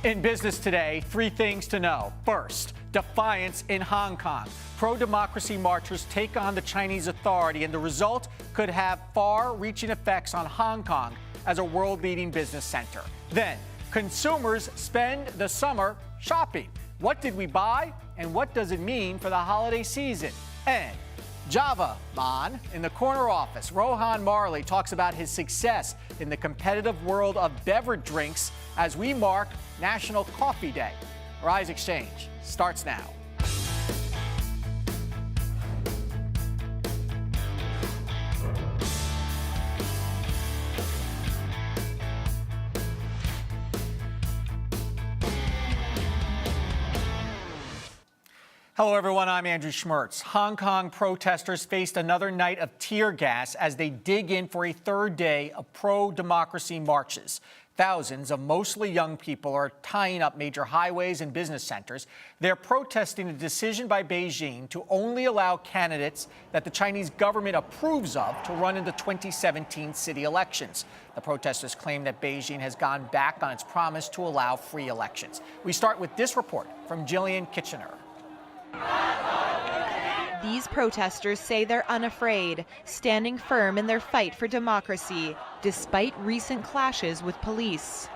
In business today, 3 things to know. First, defiance in Hong Kong. Pro-democracy marchers take on the Chinese authority, and the result could have far-reaching effects on Hong Kong as a world-leading business center. Then, consumers spend the summer shopping. What did we buy, and what does it mean for the holiday season? And Java Man in the corner office, Rohan Marley talks about his success in the competitive world of beverage drinks as we mark National Coffee Day. Rise Exchange starts now. Hello, everyone. I'm Andrew Schmertz. Hong Kong protesters faced another night of tear gas as they dig in for a third day of pro-democracy marches. Thousands of mostly young people are tying up major highways and business centers. They're protesting a decision by Beijing to only allow candidates that the Chinese government approves of to run in the 2017 city elections. The protesters claim that Beijing has gone back on its promise to allow free elections. We start with this report from Jillian Kitchener. These protesters say they're unafraid, standing firm in their fight for democracy, despite recent clashes with police.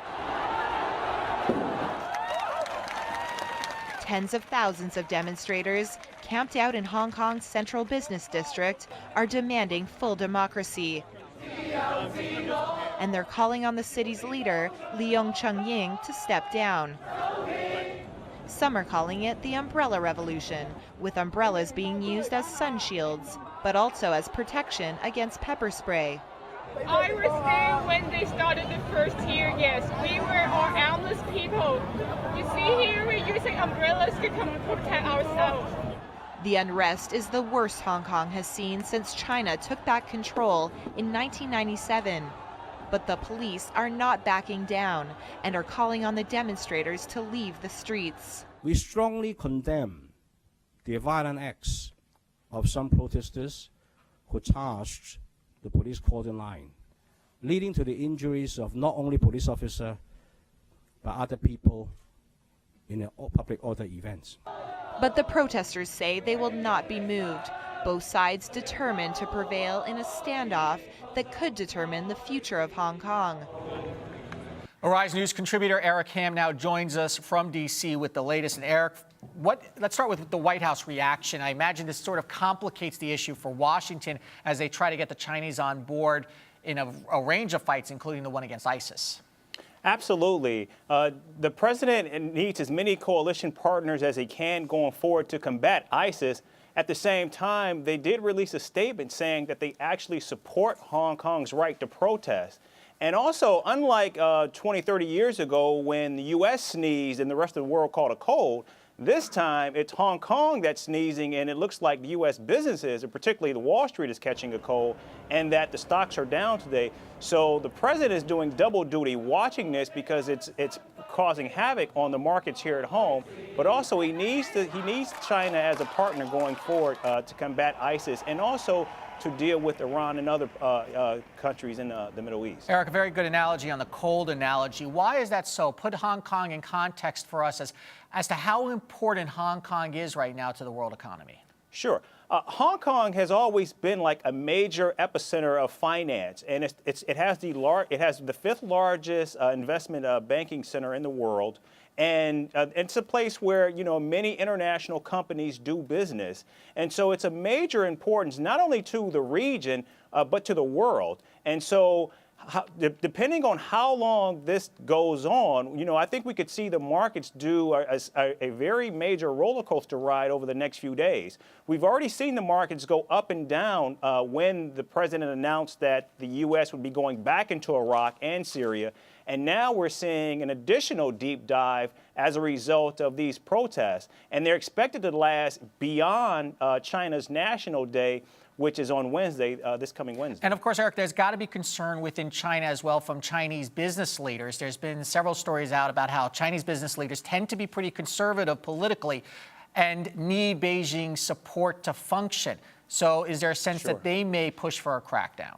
Tens of thousands of demonstrators, camped out in Hong Kong's central business district, are demanding full democracy. And they're calling on the city's leader, Leung Chun-ying, to step down. Some are calling it the umbrella revolution, with umbrellas being used as sun shields, but also as protection against pepper spray. I was there when they started the first tear gas. We were all armless people. You see here, we're using umbrellas to come and protect ourselves. The unrest is the worst Hong Kong has seen since China took back control in 1997. But the police are not backing down and are calling on the demonstrators to leave the streets. We strongly condemn the violent acts of some protesters who charged the police cordon line, leading to the injuries of not only police officers, but other people in public order events. But the protesters say they will not be moved. Both sides determined to prevail in a standoff that could determine the future of Hong Kong. Arise News contributor Eric Ham now joins us from D.C. with the latest. And Eric, let's start with the White House reaction. I imagine this sort of complicates the issue for Washington as they try to get the Chinese on board in a range of fights, including the one against ISIS. Absolutely. The president needs as many coalition partners as he can going forward to combat ISIS. At the same time, they did release a statement saying that they actually support Hong Kong's right to protest. And also, unlike 20, 30 years ago when the U.S. sneezed and the rest of the world caught a cold, this time it's Hong Kong that's sneezing, and it looks like the U.S. businesses, and particularly the Wall Street, is catching a cold, and that the stocks are down today. So the president is doing double duty watching this because it's causing havoc on the markets here at home, but also he needs China as a partner going forward to combat ISIS and also to deal with Iran and other countries in the Middle East. Eric, a very good analogy on the cold analogy. Why is that so? Put Hong Kong in context for us as to how important Hong Kong is right now to the world economy. Sure. Hong Kong has always been like a major epicenter of finance, and it has the fifth largest investment banking center in the world, and it's a place where many international companies do business, and so it's a major importance not only to the region but to the world, and so. Depending on how long this goes on, I think we could see the markets do a very major roller coaster ride over the next few days. We've already seen the markets go up and down when the president announced that the U.S. would be going back into Iraq and Syria. And now we're seeing an additional deep dive as a result of these protests. And they're expected to last beyond China's National Day, which is on Wednesday, this coming Wednesday. And of course, Eric, there's got to be concern within China as well from Chinese business leaders. There's been several stories out about how Chinese business leaders tend to be pretty conservative politically and need Beijing's support to function. So is there a sense that they may push for a crackdown?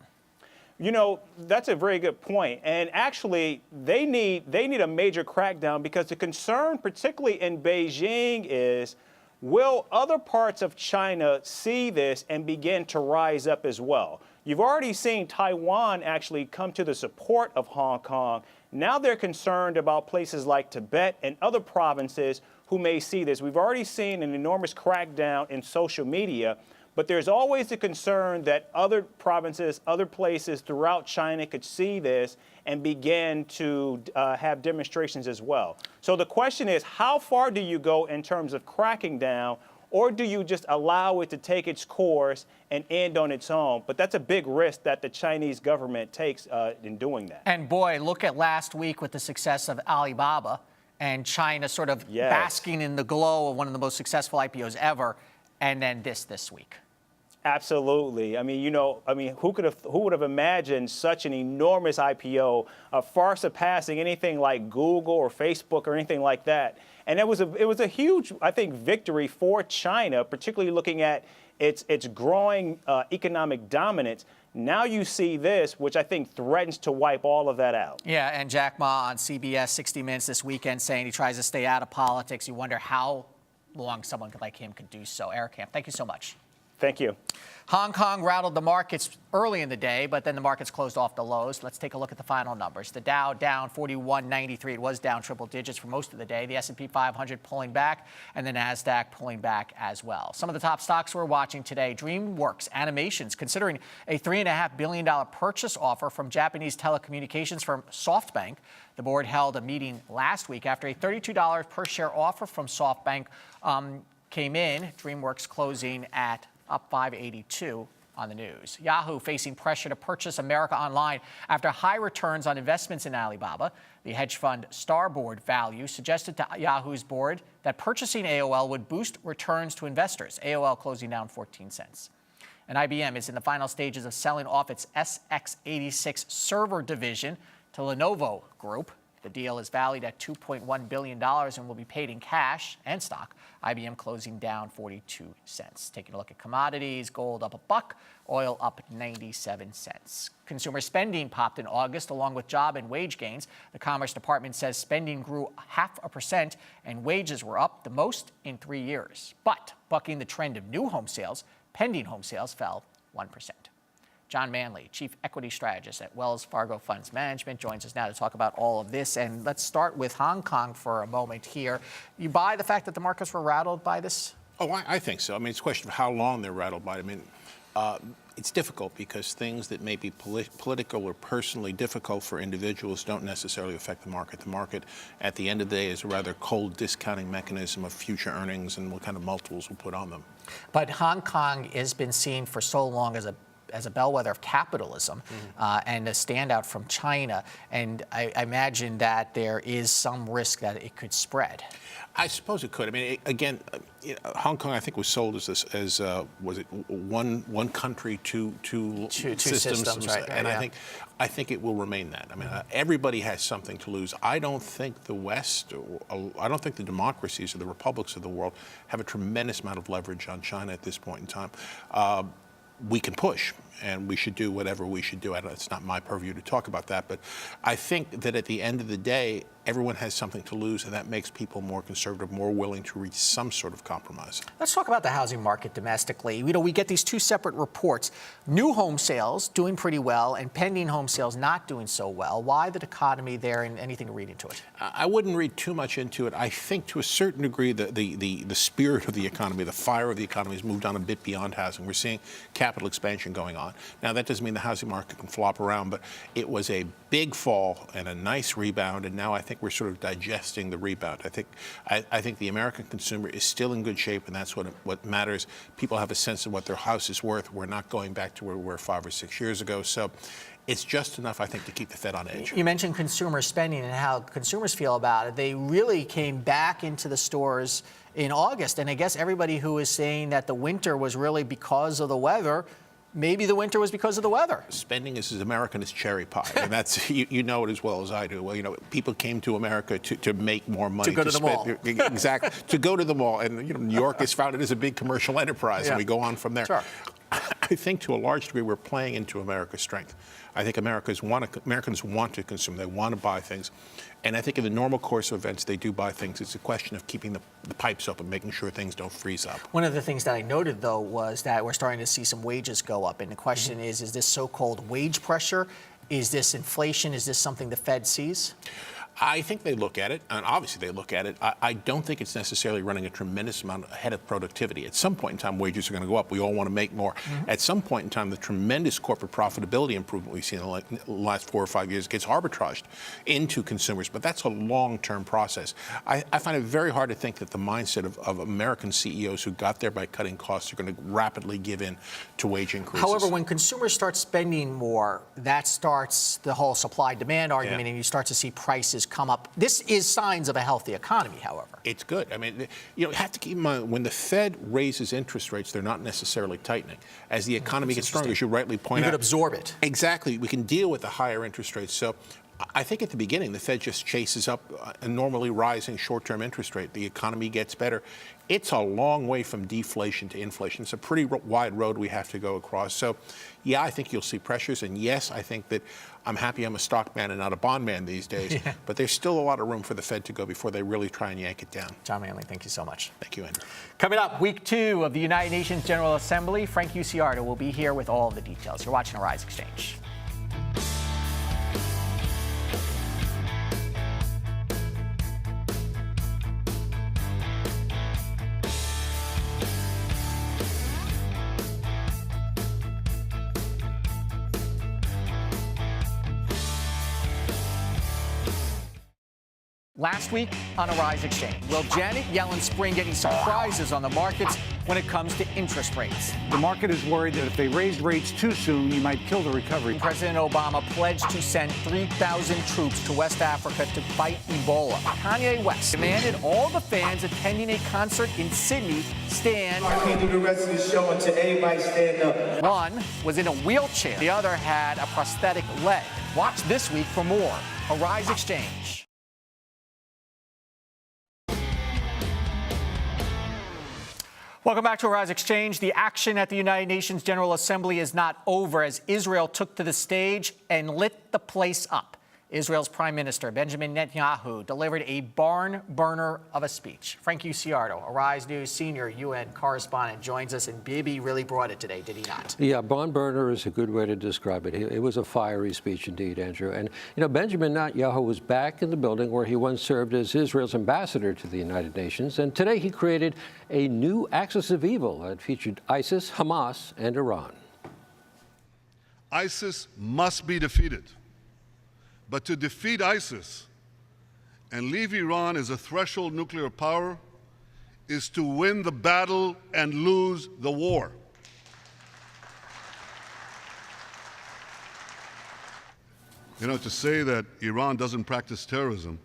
You know, that's a very good point. And actually, they need a major crackdown, because the concern, particularly in Beijing, is will other parts of China see this and begin to rise up as well? You've already seen Taiwan actually come to the support of Hong Kong. Now they're concerned about places like Tibet and other provinces who may see this. We've already seen an enormous crackdown in social media. But there's always the concern that other provinces, other places throughout China could see this and begin to have demonstrations as well. So the question is, how far do you go in terms of cracking down, or do you just allow it to take its course and end on its own? But that's a big risk that the Chinese government takes in doing that. And boy, look at last week with the success of Alibaba and China sort of basking in the glow of one of the most successful IPOs ever, and then this week. Absolutely. I mean, you know, who would have imagined such an enormous IPO, far surpassing anything like Google or Facebook or anything like that? And it was a huge, I think, victory for China, particularly looking at its growing economic dominance. Now you see this, which I think threatens to wipe all of that out. Yeah, and Jack Ma on CBS 60 Minutes this weekend saying he tries to stay out of politics. You wonder how long someone like him could do so. Eric Camp, thank you so much. Thank you. Hong Kong rattled the markets early in the day, but then the markets closed off the lows. Let's take a look at the final numbers. The Dow down 41.93. It was down triple digits for most of the day. The S&P 500 pulling back, and the NASDAQ pulling back as well. Some of the top stocks we're watching today: DreamWorks Animations considering a $3.5 billion purchase offer from Japanese telecommunications firm SoftBank. The board held a meeting last week after a $32 per share offer from SoftBank came in. DreamWorks closing at up 582 on the news. Yahoo facing pressure to purchase America Online after high returns on investments in Alibaba. The hedge fund Starboard Value suggested to Yahoo's board that purchasing AOL would boost returns to investors. AOL closing down 14 cents. And IBM is in the final stages of selling off its SX86 server division to Lenovo Group. The deal is valued at $2.1 billion and will be paid in cash and stock. IBM closing down 42 cents. Taking a look at commodities, gold up $1, oil up 97 cents. Consumer spending popped in August along with job and wage gains. The Commerce Department says spending grew 0.5% and wages were up the most in 3 years. But bucking the trend of new home sales, pending home sales fell 1%. John Manley, Chief Equity Strategist at Wells Fargo Funds Management, joins us now to talk about all of this. And let's start with Hong Kong for a moment here. You buy the fact that the markets were rattled by this? Oh, I think so. I mean, it's a question of how long they're rattled by it. I mean, it's difficult because things that may be political or personally difficult for individuals don't necessarily affect the market. The market, at the end of the day, is a rather cold discounting mechanism of future earnings and what kind of multiples we'll put on them. But Hong Kong has been seen for so long as a bellwether of capitalism and a standout from China. And I imagine that there is some risk that it could spread. I suppose it could. I mean, again, Hong Kong, I think, was sold as was it one country, two systems, right? And I think it will remain that. I mean, everybody has something to lose. I don't think the West, I don't think the democracies or the republics of the world have a tremendous amount of leverage on China at this point in time. We can push, and we should do whatever we should do. It's not my purview to talk about that, but I think that at the end of the day, everyone has something to lose, and that makes people more conservative, more willing to reach some sort of compromise. Let's talk about the housing market domestically. You know, we get these two separate reports. New home sales doing pretty well, and pending home sales not doing so well. Why the dichotomy there, and anything to read into it? I wouldn't read too much into it. I think to a certain degree the spirit of the economy, the fire of the economy has moved on a bit beyond housing. We're seeing capital expansion going on. Now, that doesn't mean the housing market can flop around, but it was a big fall and a nice rebound, and now I think we're sort of digesting the rebound. I think the American consumer is still in good shape, and that's what matters. People have a sense of what their house is worth. We're not going back to where we were 5 or 6 years ago. So it's just enough, I think, to keep the Fed on edge. You mentioned consumer spending and how consumers feel about it. They really came back into the stores in August, and I guess everybody who is saying that the winter was really because of the weather, maybe the winter was because of the weather. Spending is as American as cherry pie, and that's you know it as well as I do. Well, you know, people came to America to make more money, to go to the mall. Exactly, to go to the mall, and you know, New York is founded as a big commercial enterprise, and we go on from there. Sure. I think to a large degree we're playing into America's strength. I think Americans want to consume. They want to buy things. And I think in the normal course of events, they do buy things. It's a question of keeping the pipes open, making sure things don't freeze up. One of the things that I noted, though, was that we're starting to see some wages go up. And the question is this so-called wage pressure? Is this inflation? Is this something the Fed sees? I think they look at it, and obviously they look at it. I don't think it's necessarily running a tremendous amount ahead of productivity. At some point in time, wages are going to go up. We all want to make more. At some point in time, the tremendous corporate profitability improvement we've seen in the last 4 or 5 years gets arbitraged into consumers, but that's a long-term process. I find it very hard to think that the mindset of American CEOs who got there by cutting costs are going to rapidly give in to wage increases. However, when consumers start spending more, that starts the whole supply-demand argument, and you start to see prices come up. This is signs of a healthy economy, however. It's good. I mean, you have to keep in mind, when the Fed raises interest rates, they're not necessarily tightening. As the economy gets stronger, as you rightly point out. You could absorb it. Exactly. We can deal with the higher interest rates. So I think at the beginning, the Fed just chases up a normally rising short-term interest rate. The economy gets better. It's a long way from deflation to inflation. It's a pretty wide road we have to go across. So, yeah, I think you'll see pressures. And, yes, I think that I'm happy I'm a stock man and not a bond man these days. Yeah. But there's still a lot of room for the Fed to go before they really try and yank it down. John Manley, thank you so much. Thank you, Andrew. Coming up, week 2 of the United Nations General Assembly. Frank Ucciardo will be here with all of the details. You're watching Arise Exchange. Last week on Arise Exchange, will Janet Yellen spring any surprises on the markets when it comes to interest rates? The market is worried that if they raised rates too soon, you might kill the recovery. President Obama pledged to send 3,000 troops to West Africa to fight Ebola. Kanye West demanded all the fans attending a concert in Sydney stand. I can't do the rest of the show until everybody stand up. One was in a wheelchair. The other had a prosthetic leg. Watch this week for more. Arise Exchange. Welcome back to Arise Exchange. The action at the United Nations General Assembly is not over as Israel took to the stage and lit the place up. Israel's Prime Minister Benjamin Netanyahu delivered a barn burner of a speech. Frank Ucciardo, Arise News senior UN correspondent, joins us, and Bibi really brought it today, did he not? Yeah, barn burner is a good way to describe it. It was a fiery speech indeed, Andrew. And, you know, Benjamin Netanyahu was back in the building where he once served as Israel's ambassador to the United Nations. And today he created a new axis of evil that featured ISIS, Hamas, and Iran. ISIS must be defeated. But to defeat ISIS and leave Iran as a threshold nuclear power is to win the battle and lose the war. You know, to say that Iran doesn't practice terrorism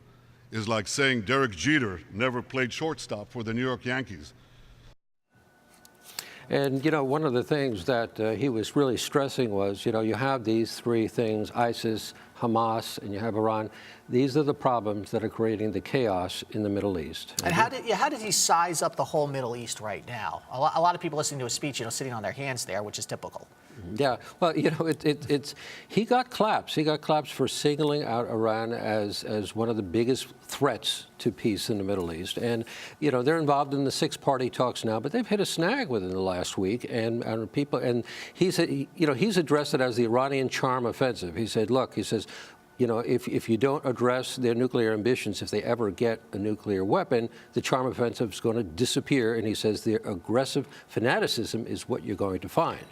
is like saying Derek Jeter never played shortstop for the New York Yankees. And, you know, one of the things that he was really stressing was, you know, you have these three things, ISIS, Hamas, and you have Iran. These are the problems that are creating the chaos in the Middle East. And how did he size up the whole Middle East right now? A lot of people listening to a speech, you know, sitting on their hands there, which is typical. Yeah, well, you know, he got claps. He got claps for singling out Iran as one of the biggest threats to peace in the Middle East. And, you know, they're involved in the six-party talks now, but they've hit a snag within the last week. And he's addressed it as the Iranian charm offensive. He said, look, he says, you know, if you don't address their nuclear ambitions, if they ever get a nuclear weapon, the charm offensive is going to disappear. And he says their aggressive fanaticism is what you're going to find.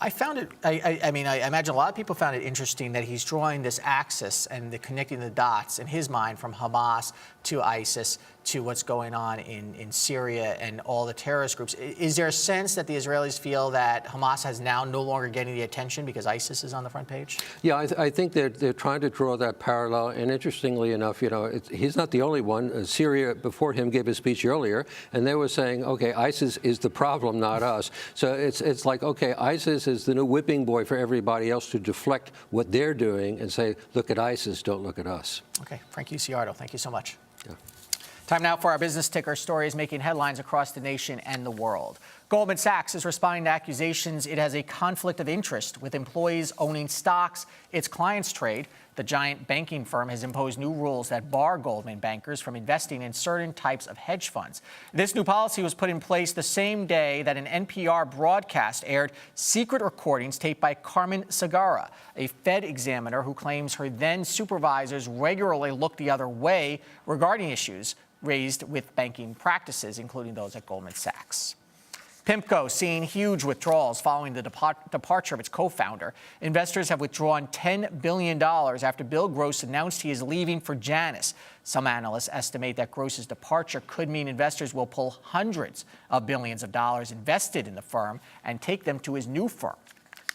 I found it, I mean, I imagine a lot of people found it interesting that he's drawing this axis and connecting the dots in his mind from Hamas to ISIS to what's going on in Syria and all the terrorist groups. Is there a sense that the Israelis feel that Hamas has now no longer getting the attention because ISIS is on the front page? Yeah, I think they're trying to draw that parallel. And interestingly enough, you know, he's not the only one. Syria, before him, gave a speech earlier, and they were saying, okay, ISIS is the problem, not us. So it's like, okay, ISIS is the new whipping boy for everybody else to deflect what they're doing and say, look at ISIS, don't look at us. Okay, Frank Ucciardo, thank you so much. Yeah. Time now for our business ticker stories making headlines across the nation and the world. Goldman Sachs is responding to accusations it has a conflict of interest with employees owning stocks its clients trade. The giant banking firm has imposed new rules that bar Goldman bankers from investing in certain types of hedge funds. This new policy was put in place the same day that an NPR broadcast aired secret recordings taped by Carmen Segarra, a Fed examiner who claims her then supervisors regularly looked the other way regarding issues raised with banking practices, including those at Goldman Sachs. PIMCO seeing huge withdrawals following the departure of its co-founder. Investors have withdrawn $10 billion after Bill Gross announced he is leaving for Janus. Some analysts estimate that Gross's departure could mean investors will pull hundreds of billions of dollars invested in the firm and take them to his new firm.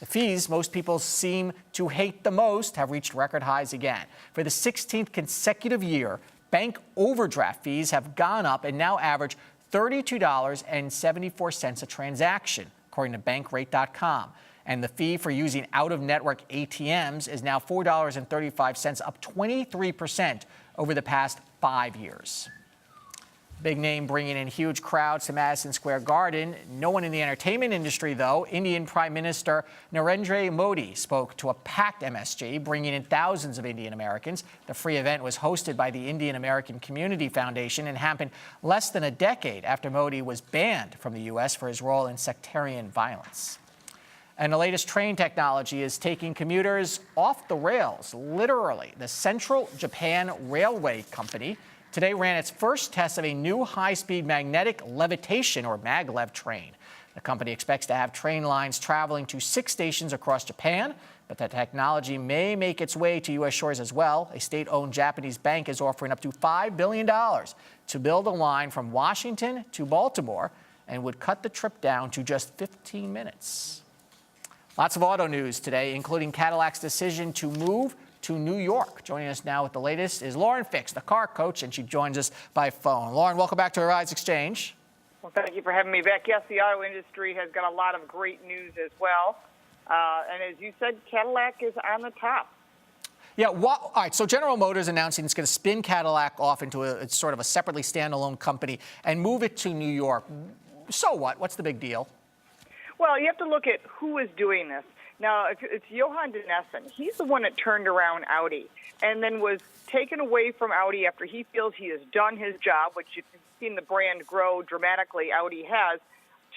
The fees most people seem to hate the most have reached record highs again. For the 16th consecutive year, bank overdraft fees have gone up and now average $32.74 a transaction, according to Bankrate.com. And the fee for using out-of-network ATMs is now $4.35, up 23% over the past 5 years. Big name bringing in huge crowds to Madison Square Garden. No one in the entertainment industry, though. Indian Prime Minister Narendra Modi spoke to a packed MSG, bringing in thousands of Indian Americans. The free event was hosted by the Indian American Community Foundation and happened less than a decade after Modi was banned from the U.S. for his role in sectarian violence. And the latest train technology is taking commuters off the rails, literally. The Central Japan Railway Company today ran its first test of a new high-speed magnetic levitation, or maglev, train. The company expects to have train lines traveling to 6 stations across Japan, but the technology may make its way to U.S. shores as well. A state-owned Japanese bank is offering up to $5 billion to build a line from Washington to Baltimore and would cut the trip down to just 15 minutes. Lots of auto news today, including Cadillac's decision to move to New York. Joining us now with the latest is Lauren Fix, the car coach, and she joins us by phone. Lauren, welcome back to Arise Exchange. Well, thank you for having me back. Yes, the auto industry has got a lot of great news as well. And as you said, Cadillac is on the top. Yeah, all right, so General Motors announcing it's going to spin Cadillac off into it's sort of a separately standalone company and move it to New York. So what? What's the big deal? Well, you have to look at who is doing this. Now, it's Johan de Nessen. He's the one that turned around Audi and then was taken away from Audi after he feels he has done his job, which you've seen the brand grow dramatically, Audi has,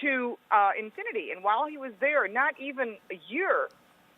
to Infiniti. And while he was there, not even a year,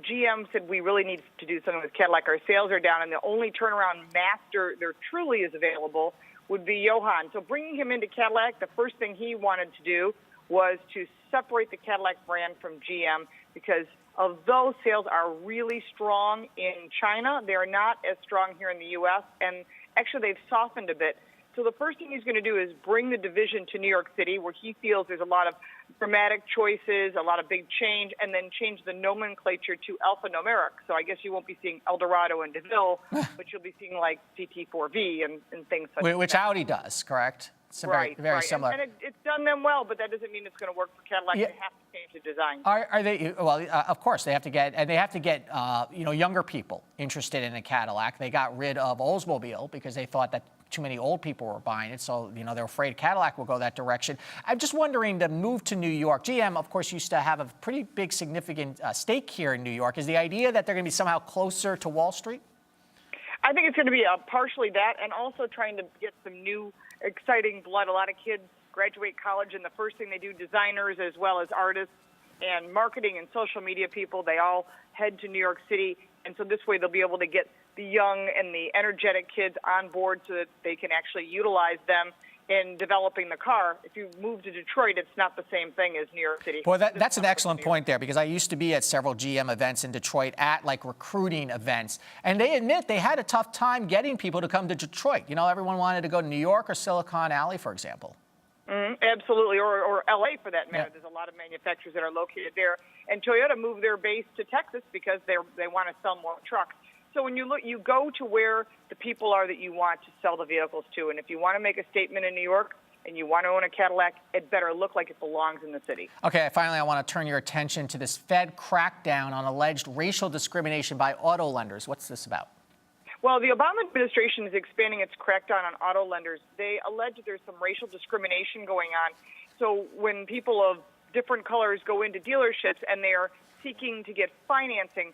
GM said, we really need to do something with Cadillac. Our sales are down, and the only turnaround master there truly is available would be Johan. So bringing him into Cadillac, the first thing he wanted to do was to separate the Cadillac brand from GM, because although sales are really strong in China, they are not as strong here in the U.S., and actually they've softened a bit. So the first thing he's going to do is bring the division to New York City, where he feels there's a lot of dramatic choices, a lot of big change, and then change the nomenclature to alphanumeric. So I guess you won't be seeing Eldorado and DeVille, but you'll be seeing like GT4V and things such as that. Which Audi does, correct? It's very similar. And it's done them well, but that doesn't mean it's going to work for Cadillac. Yeah. They have to change the design. Are they? Well, of course they have to get, younger people interested in a Cadillac. They got rid of Oldsmobile because they thought that too many old people were buying it, so they're afraid Cadillac will go that direction. I'm just wondering, the move to New York. GM, of course, used to have a pretty big, significant stake here in New York. Is the idea that they're going to be somehow closer to Wall Street? I think it's going to be partially that, and also trying to get some new, exciting blood. A lot of kids graduate college, and the first thing they do, designers as well as artists and marketing and social media people, they all head to New York City. And so this way they'll be able to get the young and the energetic kids on board so that they can actually utilize them in developing the car. If you move to Detroit, it's not the same thing as New York City. Well, that's an excellent point there, because I used to be at several GM events in Detroit at recruiting events, and they admit they had a tough time getting people to come to Detroit. Everyone wanted to go to New York or Silicon Alley, for example. Absolutely, or L.A. for that matter. Yeah. There's a lot of manufacturers that are located there, and Toyota moved their base to Texas because they want to sell more trucks. So when you look, you go to where the people are that you want to sell the vehicles to. And if you want to make a statement in New York and you want to own a Cadillac, it better look like it belongs in the city. Okay, finally, I want to turn your attention to this Fed crackdown on alleged racial discrimination by auto lenders. What's this about? Well, the Obama administration is expanding its crackdown on auto lenders. They allege that there's some racial discrimination going on. So when people of different colors go into dealerships and they are seeking to get financing,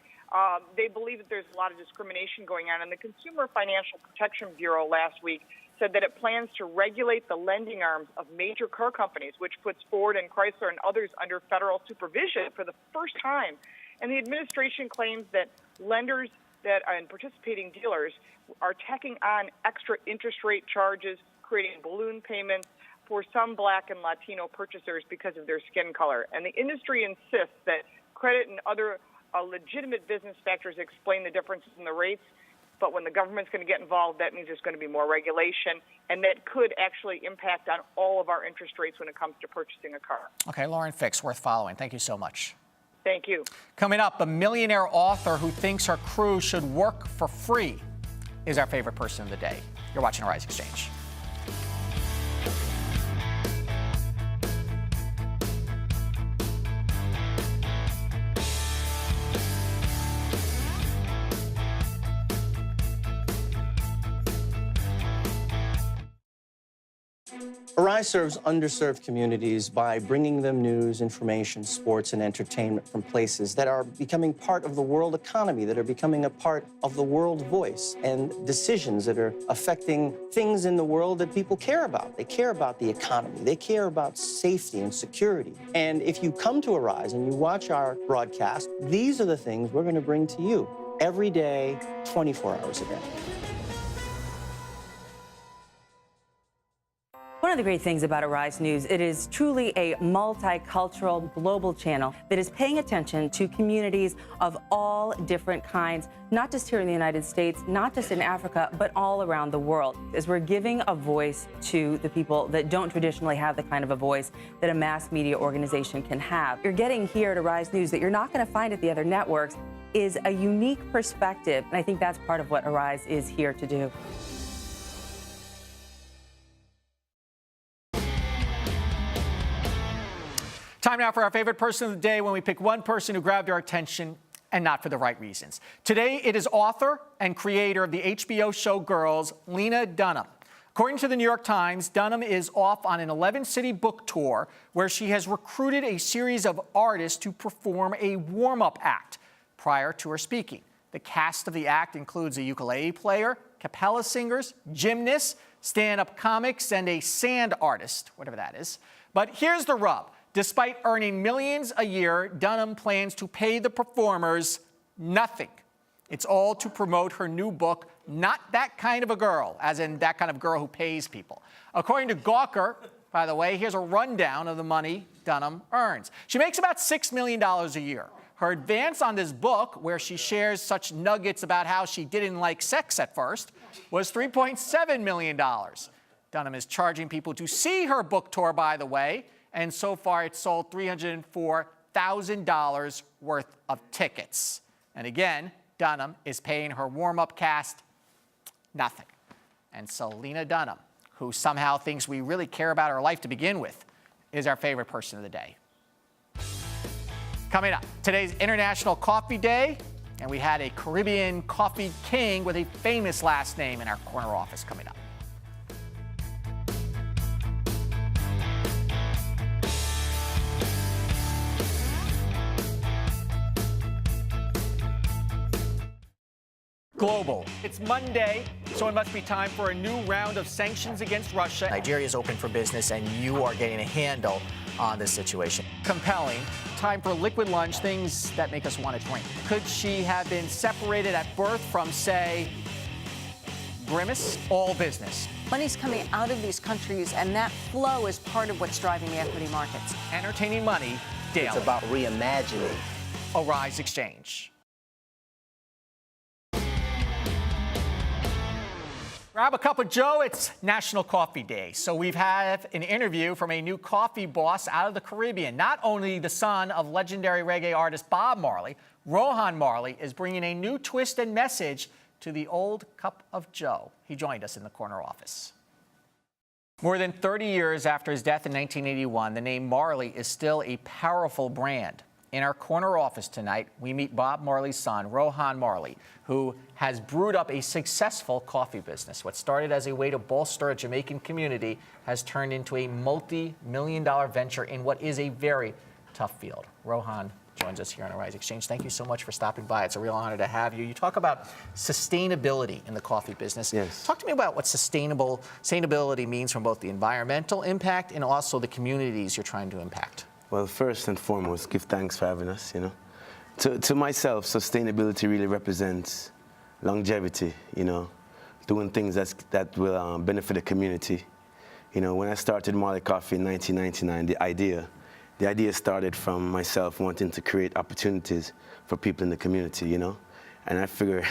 they believe that there's a lot of discrimination going on. And the Consumer Financial Protection Bureau last week said that it plans to regulate the lending arms of major car companies, which puts Ford and Chrysler and others under federal supervision for the first time. And the administration claims that lenders and participating dealers are tacking on extra interest rate charges, creating balloon payments for some Black and Latino purchasers because of their skin color. And the industry insists that credit and other legitimate business factors explain the differences in the rates. But when the government's going to get involved, that means there's going to be more regulation, and that could actually impact on all of our interest rates when it comes to purchasing a car. Okay, Lauren Fix, worth following. Thank you so much. Thank you. Coming up, a millionaire author who thinks her crew should work for free is our favorite person of the day. You're watching Arise Exchange. Arise serves underserved communities by bringing them news, information, sports, and entertainment from places that are becoming part of the world economy, that are becoming a part of the world voice, and decisions that are affecting things in the world that people care about. They care about the economy. They care about safety and security. And if you come to Arise and you watch our broadcast, these are the things we're going to bring to you every day, 24 hours a day. One of the great things about Arise News, it is truly a multicultural global channel that is paying attention to communities of all different kinds, not just here in the United States, not just in Africa, but all around the world, as we're giving a voice to the people that don't traditionally have the kind of a voice that a mass media organization can have. You're getting here at Arise News that you're not going to find at the other networks is a unique perspective, and I think that's part of what Arise is here to do. Time now for our favorite person of the day, when we pick one person who grabbed our attention and not for the right reasons. Today, it is author and creator of the HBO show Girls, Lena Dunham. According to the New York Times, Dunham is off on an 11-city book tour where she has recruited a series of artists to perform a warm-up act prior to her speaking. The cast of the act includes a ukulele player, cappella singers, gymnasts, stand-up comics, and a sand artist, whatever that is. But here's the rub. Despite earning millions a year, Dunham plans to pay the performers nothing. It's all to promote her new book, Not That Kind of a Girl, as in that kind of girl who pays people. According to Gawker, by the way, here's a rundown of the money Dunham earns. She makes about $6 million a year. Her advance on this book, where she shares such nuggets about how she didn't like sex at first, was $3.7 million. Dunham is charging people to see her book tour, by the way, and so far it's sold $304,000 worth of tickets. And again, Dunham is paying her warm-up cast nothing. And so Lena Dunham, who somehow thinks we really care about her life to begin with, is our favorite person of the day. Coming up, today's International Coffee Day, and we had a Caribbean coffee king with a famous last name in our corner office coming up. Global. It's Monday, so it must be time for a new round of sanctions against Russia. Nigeria is open for business, and you are getting a handle on this situation. Compelling. Time for liquid lunch, things that make us want to drink. Could she have been separated at birth from, say, Grimace? All business. Money's coming out of these countries, and that flow is part of what's driving the equity markets. Entertaining money daily. It's about reimagining. Arise Exchange. Grab a cup of Joe, it's National Coffee Day. So we've had an interview from a new coffee boss out of the Caribbean. Not only the son of legendary reggae artist Bob Marley, Rohan Marley is bringing a new twist and message to the old cup of Joe. He joined us in the corner office. More than 30 years after his death in 1981, the name Marley is still a powerful brand. In our corner office tonight, we meet Bob Marley's son, Rohan Marley, who has brewed up a successful coffee business. What started as a way to bolster a Jamaican community has turned into a multi-million-dollar venture in what is a very tough field. Rohan joins us here on Arise Exchange. Thank you so much for stopping by. It's a real honor to have you. You talk about sustainability in the coffee business. Yes. Talk to me about what sustainability means from both the environmental impact and also the communities you're trying to impact. Well, first and foremost, give thanks for having us, you know. To myself, sustainability really represents longevity, you know, doing things that will benefit the community. You know, when I started Marley Coffee in 1999, the idea started from myself wanting to create opportunities for people in the community, you know. And I figure,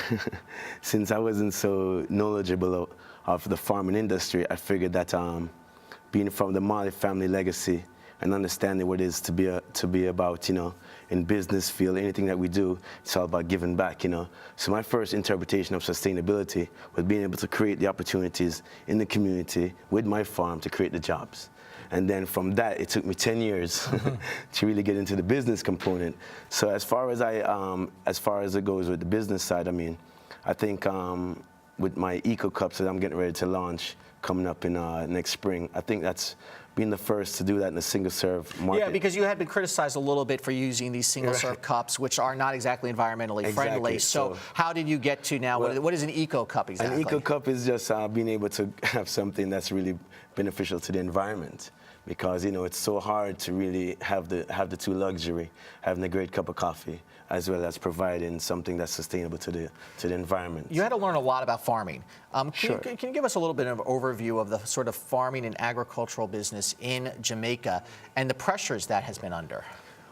since I wasn't so knowledgeable of the farming industry, I figured that being from the Marley family legacy and understanding what it is to be about, you know, in business field, anything that we do, it's all about giving back, you know. So my first interpretation of sustainability was being able to create the opportunities in the community with my farm to create the jobs. And then from that, it took me 10 years to really get into the business component. So as far as it goes with the business side, I mean, I think with my Eco Cups that I'm getting ready to launch coming up in next spring, I think that's being the first to do that in a single-serve market. Yeah, because you had been criticized a little bit for using these single-serve cups, which are not exactly environmentally friendly. So how did you get to now, what is an Eco Cup exactly? An Eco Cup is just being able to have something that's really beneficial to the environment. Because, you know, it's so hard to really have the two luxury, having a great cup of coffee, as well as providing something that's sustainable to the environment. You had to learn a lot about farming. Sure. Can you give us a little bit of an overview of the sort of farming and agricultural business in Jamaica and the pressures that has been under?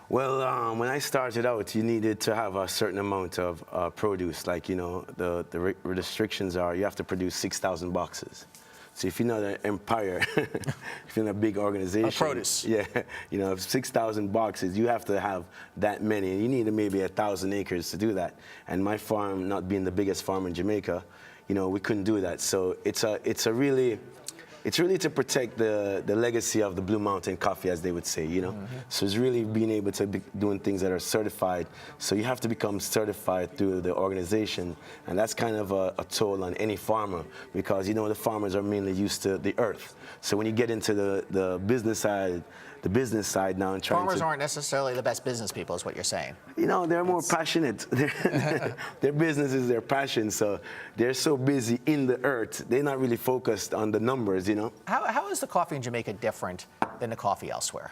Well, when I started out, you needed to have a certain amount of produce. Like, you know, the restrictions are you have to produce 6,000 boxes. So if you're not an empire, if you're in a big organization, produce. Yeah, you know, 6,000 boxes, you have to have that many. You need maybe 1,000 acres to do that. And my farm, not being the biggest farm in Jamaica, you know, we couldn't do that. So it's really to protect the legacy of the Blue Mountain coffee, as they would say, you know. So it's really being able to be doing things that are certified. So you have to become certified through the organization, and that's kind of a toll on any farmer because, you know, the farmers are mainly used to the earth. So when you get into the business side now and trying Farmers aren't necessarily the best business people, is what you're saying. You know, they're more passionate. Their business is their passion, so they're so busy in the earth, they're not really focused on the numbers, you know. How is the coffee in Jamaica different than the coffee elsewhere?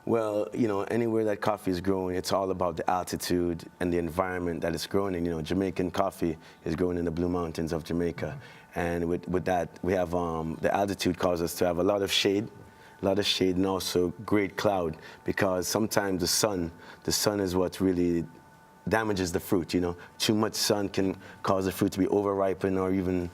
Well, you know, anywhere that coffee is growing, it's all about the altitude and the environment that it's growing in. You know, Jamaican coffee is growing in the Blue Mountains of Jamaica. And with that, we have the altitude causes us to have a lot of shade and also great cloud, because sometimes the sun is what really damages the fruit, you know. Too much sun can cause the fruit to be over-ripened or even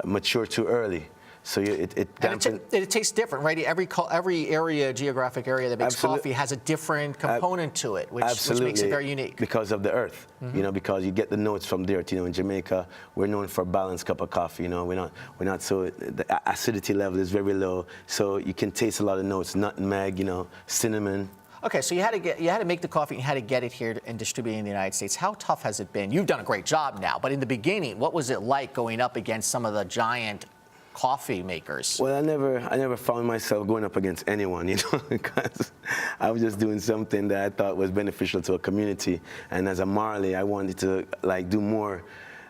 mature too early. So it tastes different, right? Every area, geographic area that makes coffee has a different component to it, which makes it very unique. Because of the earth, you know, because you get the notes from the earth. You know, in Jamaica, we're known for a balanced cup of coffee. You know, we're not so, the acidity level is very low, so you can taste a lot of notes, nutmeg, you know, cinnamon. Okay, so you had to make the coffee and you had to get it here and distribute it in the United States. How tough has it been? You've done a great job now, but in the beginning, what was it like going up against some of the giant coffee makers? Well, I never found myself going up against anyone, you know, because I was just doing something that I thought was beneficial to a community. And as a Marley, I wanted to like do more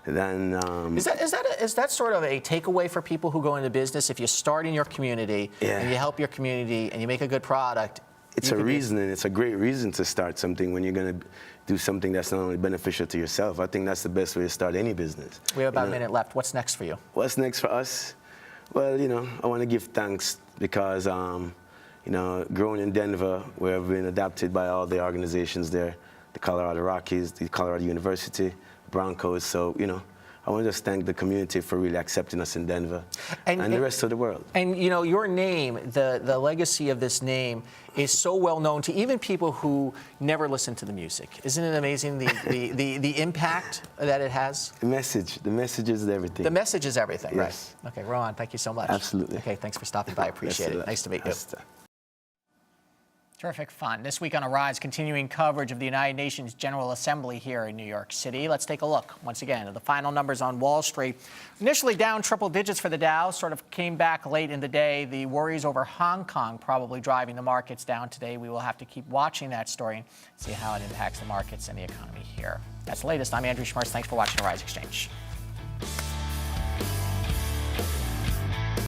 than. Is that sort of a takeaway for people who go into business? If you start in your community and you help your community and you make a good product. It's a reason, and it's a great reason to start something when you're going to do something that's not only beneficial to yourself. I think that's the best way to start any business. We have about a minute left. What's next for you? What's next for us? Well, you know, I want to give thanks because, you know, growing in Denver, where I've been adopted by all the organizations there, the Colorado Rockies, the Colorado University, Broncos. So, you know, I want to just thank the community for really accepting us in Denver and the rest of the world. And, you know, your name, the legacy of this name is so well known to even people who never listen to the music. Isn't it amazing the impact that it has? The message is everything. The message is everything, yes. Right? Okay, Rohan, thank you so much. Absolutely. Okay, thanks for stopping by. I appreciate it. Nice to meet you. Terrific fun. This week on Arise, continuing coverage of the United Nations General Assembly here in New York City. Let's take a look once again at the final numbers on Wall Street. Initially down triple digits for the Dow, sort of came back late in the day. The worries over Hong Kong probably driving the markets down today. We will have to keep watching that story and see how it impacts the markets and the economy here. That's the latest. I'm Andrew Schmertz. Thanks for watching Arise Exchange.